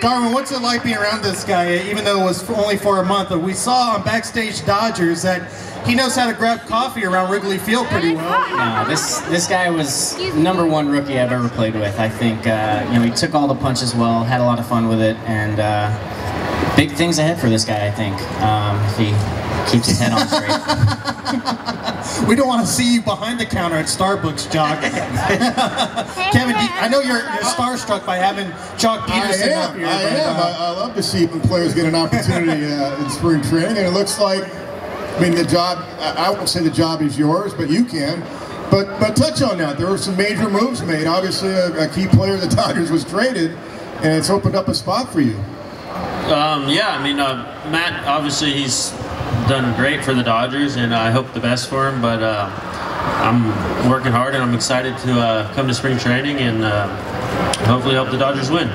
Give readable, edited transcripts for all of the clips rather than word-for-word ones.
Darwin, what's it like being around this guy, even though it was only for a month? But we saw on Backstage Dodgers that he knows how to grab coffee around Wrigley Field pretty well. No, this guy was #1 rookie I've ever played with. I think you know, he took all the punches well, had a lot of fun with it, and big things ahead for this guy, I think, if he keeps his head on straight. We don't want to see you behind the counter at Starbucks, Joc. Kevin, I know you're starstruck by having Joc Pederson up here. I am. I love to see players get an opportunity in spring training, and it looks like, I mean, the job, I won't say the job is yours, but you can. But touch on that. There were some major moves made. Obviously, a key player of the Dodgers was traded, and it's opened up a spot for you. Yeah, I mean, Matt, obviously, he's done great for the Dodgers, and I hope the best for him, but I'm working hard, and I'm excited to come to spring training and hopefully help the Dodgers win.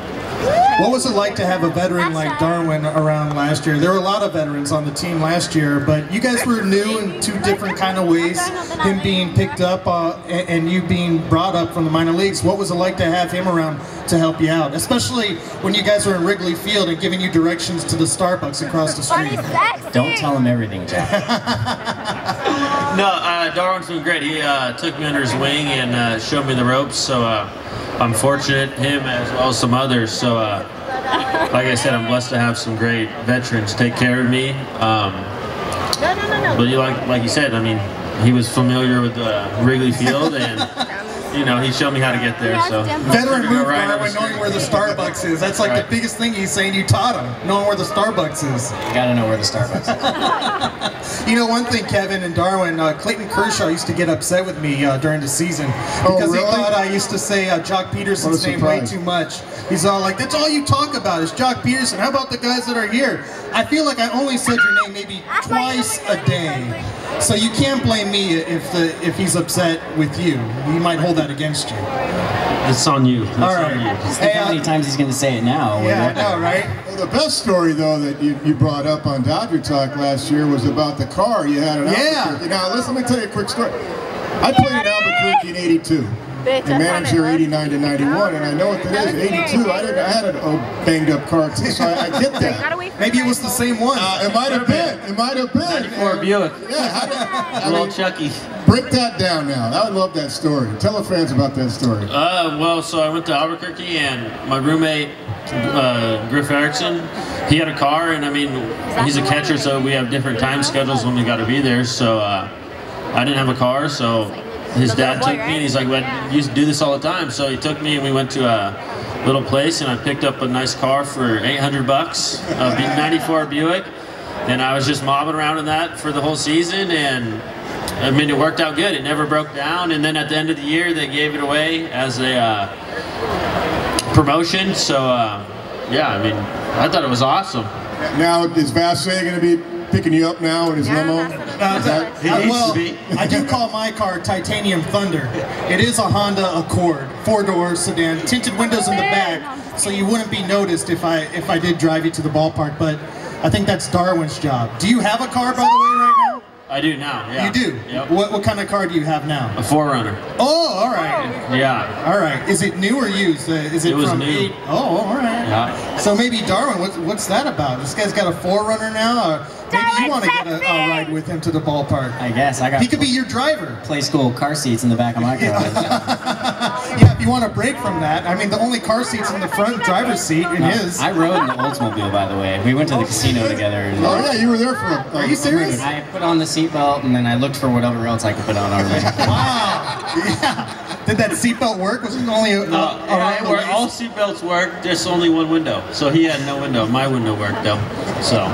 What was it like to have a veteran like Darwin around last year? There were a lot of veterans on the team last year, but you guys were new in two different kind of ways. Him being picked up and you being brought up from the minor leagues. What was it like to have him around to help you out? Especially when you guys were in Wrigley Field and giving you directions to the Starbucks across the street. Don't tell him everything, Jack. No, Darwin's been great. He took me under his wing and showed me the ropes, so I'm fortunate, him as well as some others. So, like I said, I'm blessed to have some great veterans take care of me. But like you said, I mean, he was familiar with Wrigley Field, and you know, he showed me how to get there. So veteran move, Darwin, knowing where the Starbucks is. That's like the biggest thing he's saying. You taught him, knowing where the Starbucks is. You gotta know where the Starbucks is. You know, one thing, Kevin and Darwin, Clayton Kershaw used to get upset with me during the season because he thought I used to say Joc Pederson's name way too much. He's all like, "That's all you talk about is Joc Pederson. How about the guys that are here?" I feel like I only said your name maybe twice a day. So you can't blame me if he's upset with you. He might hold that against you. It's on you. It's all right. On you. Just think how many times he's going to say it now. Yeah, I know, right? Well, the best story, though, that you brought up on Dodger Talk last year was about the car you had in Albuquerque. Now, listen, let me tell you a quick story. I played in Albuquerque in '82. And managed here '89 to '91, and I know what that is. '82, I had a banged up car too, so I get that. Maybe it was the same one. It might have been. It might have been. '94 Buick. Yeah, Little Chucky. Break that down now. I would love that story. Tell the fans about that story. Well, so I went to Albuquerque, and my roommate, Griff Erickson, he had a car, and I mean, he's a catcher, so we have different time schedules when we got to be there. So I didn't have a car, so his dad took me, and he's like, "Well, you used to do this all the time." So he took me, and we went to a little place, and I picked up a nice car for $800, a '94 Buick, and I was just mobbing around in that for the whole season, and I mean, it worked out good. It never broke down, and then at the end of the year, they gave it away as a promotion. So, yeah, I mean, I thought it was awesome. Now, is Vassay going to be picking you up now in his limo? Well, I do call my car Titanium Thunder. It is a Honda Accord, 4-door sedan, tinted windows in the back, so you wouldn't be noticed if I did drive you to the ballpark. But I think that's Darwin's job. Do you have a car, by the way, right now? I do now, yeah. You do? Yep. What kind of car do you have now? A 4Runner. Oh, all right. Yeah. All right. Is it new or used? Is it was from new. Oh, all right. Yeah. So maybe Darwin, what's that about? This guy's got a 4Runner now? Or maybe you want to get a ride with him to the ballpark. I guess. He could be your driver. Play school car seats in the back of my car. Yeah, if you want to break from that. I mean, the only car seat's in the front driver's seat in his. I rode in the Oldsmobile, by the way. We went to the casino together. And oh, yeah, you were there for Are you serious? I put on the seatbelt, and then I looked for whatever else I could put on over there. Wow. Yeah. Did that seatbelt work? Was it only around the waist? All seatbelts work, there's only one window. So he had no window. My window worked, though. So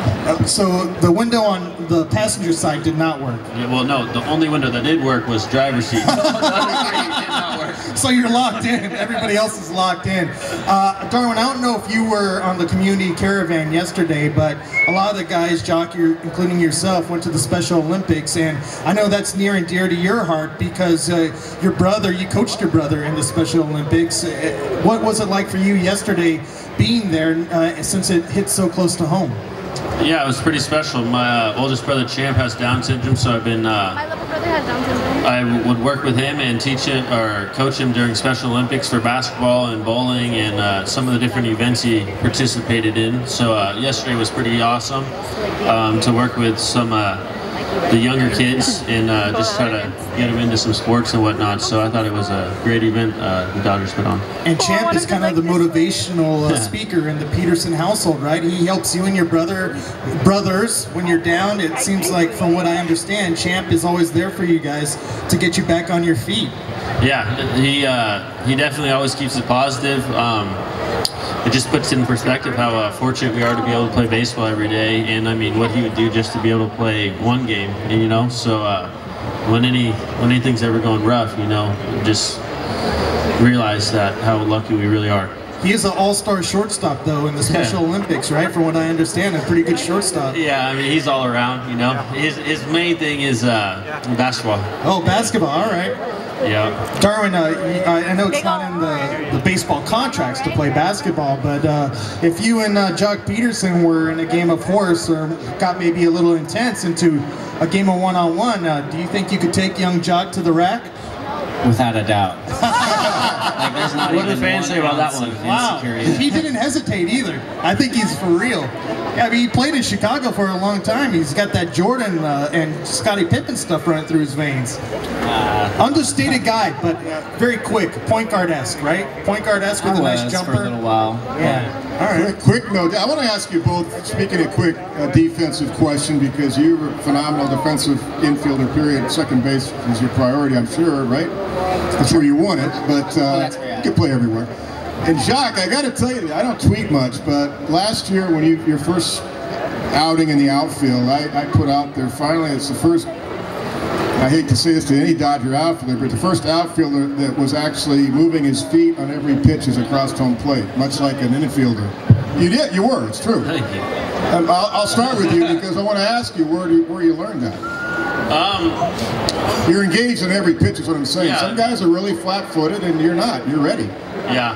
the window on the passenger side did not work. Yeah, well, no, the only window that did work was driver's seat. The other three did not work. So you're locked in. Everybody else is locked in. Darwin, I don't know if you were on the community caravan yesterday, but a lot of the guys, Joc, including yourself, went to the Special Olympics, and I know that's near and dear to your heart because your brother, you coached your brother in the Special Olympics. What was it like for you yesterday being there since it hit so close to home? Yeah, it was pretty special. My oldest brother, Champ, has Down syndrome, so I've been... My little brother has Down syndrome. I would work with him and teach him or coach him during Special Olympics for basketball and bowling and some of the different events he participated in. So yesterday was pretty awesome to work with some the younger kids and just try to get them into some sports and whatnot. So I thought it was a great event the Dodgers put on. And Champ is kind of the motivational speaker in the Pederson household, right? He helps you and your brothers when you're down. It seems like, from what I understand, Champ is always there for you guys to get you back on your feet. Yeah, he definitely always keeps it positive. It just puts in perspective how fortunate we are to be able to play baseball every day, and I mean what he would do just to be able to play one game, you know. So when anything's ever going rough, you know, just realize that how lucky we really are. He is an all-star shortstop, though, in the Special Olympics, right? From what I understand, a pretty good shortstop. Yeah, I mean, he's all around, you know. His main thing is basketball. Oh, basketball, all right. Yeah. Darwin, I know it's not in the baseball contracts to play basketball, but if you and Joc Pederson were in a game of horse or got maybe a little intense into a game of one-on-one, do you think you could take young Joc to the rack? Without a doubt. Like, there's not what do the fans say about that one? Wow, he didn't hesitate either. I think he's for real. Yeah, I mean, he played in Chicago for a long time. He's got that Jordan and Scottie Pippen stuff running through his veins. Understated guy, but very quick, point guard-esque, right? Point guard-esque with a nice jumper. For a little while. Yeah. All right. Quick note. I want to ask you both, speaking of quick, defensive question, because you were a phenomenal defensive infielder, period. Second base is your priority, I'm sure, right? That's where you want it, but you can play everywhere. And Joc, I got to tell you, I don't tweet much, but last year when your first outing in the outfield, I put out there, finally, it's the first, I hate to say this to any Dodger outfielder, but the first outfielder that was actually moving his feet on every pitch as across home plate, much like an infielder. You did, you were, it's true. Thank you. I'll start with you because I want to ask you where you learned that. You're engaged in every pitch is what I'm saying. Yeah. Some guys are really flat-footed and you're not. You're ready. Yeah.